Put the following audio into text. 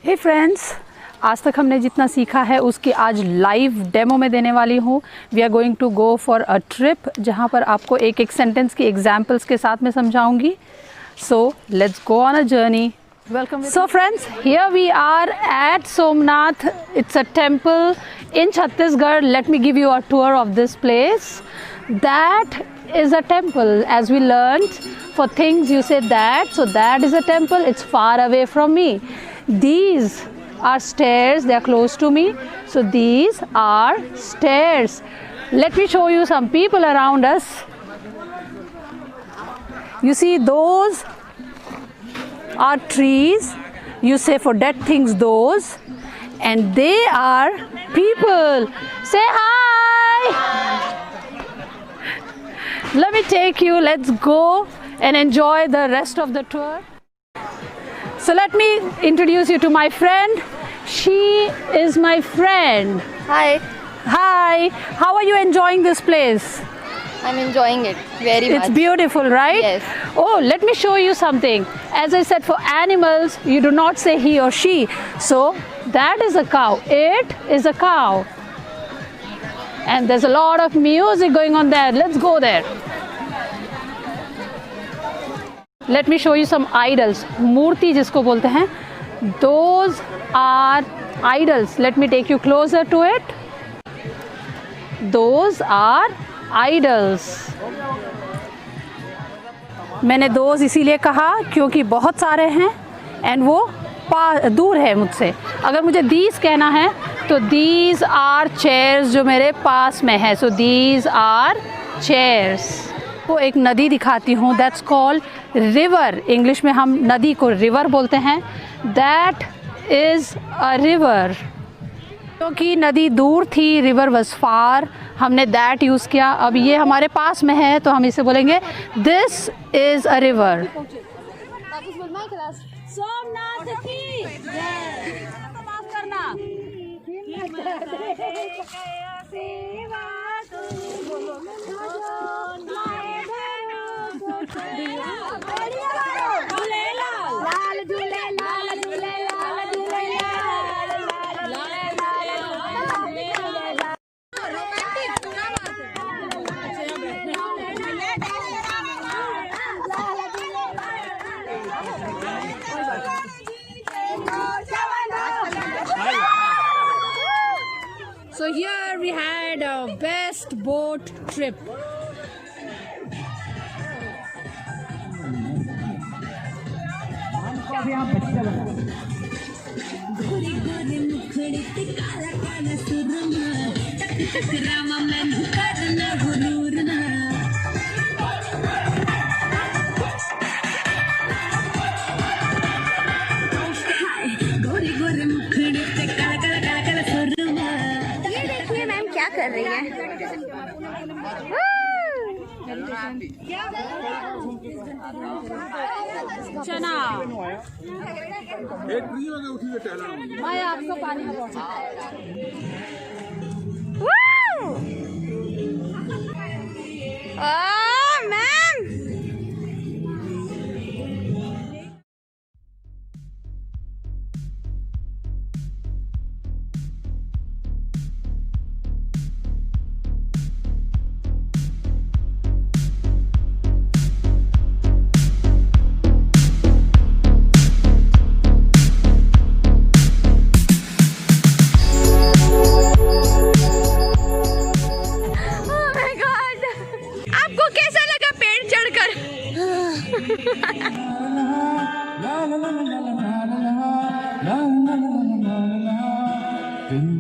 हे friends, आज तक हमने जितना सीखा है उसकी आज लाइव डेमो में देने वाली हूँ। We are going to go for a trip जहाँ पर आपको एक एक सेंटेंस की एग्जाम्पल्स के साथ में समझाऊंगी। So let's go on a journey. Welcome. So friends, here we are at Somnath. It's a temple in Chhattisgarh. Let me give you a tour of this place. That is a temple. As we learned, for things you say that. So that is a temple. It's far away from me. These are stairs. They are close to me. So these are stairs. Let me show you some people around us. You see those are trees. You say for dead things those, and they are people. Say hi. Let me take you. Let's go and enjoy the rest of the tour. So let me introduce you to my friend. She is my friend. Hi, Hi. How are you enjoying this place? I'm enjoying it very much. It's beautiful, right? Yes. Oh, let me show you something. As I said, for animals, you do not say he or she. So that is a cow. It is a cow. And there's a lot of music going on there. Let's go there. Let me show you some idols. Murti जिसको बोलते हैं. Those are idols. Let me take you closer to it. Those are idols. मैंने दोस्त इसीलिए कहा क्योंकि बहुत सारे हैं एंड वो दूर है मुझसे। अगर मुझे these कहना है तो these are chairs जो मेरे पास में है। So these are chairs. को एक नदी दिखाती हूँ, that's called river. इंग्लिश में हम नदी को river बोलते हैं। That is a river. क्योंकि नदी दूर थी, river was far, हमने that यूज़ किया। अब ये हमारे पास में है तो हम इसे बोलेंगे this is a river. Somnath की जय। माफ करना। So here we had a best boat trip. क्या कर रही है? चना मैं आपको पानी ma'am la la la la la la la la la la la la la la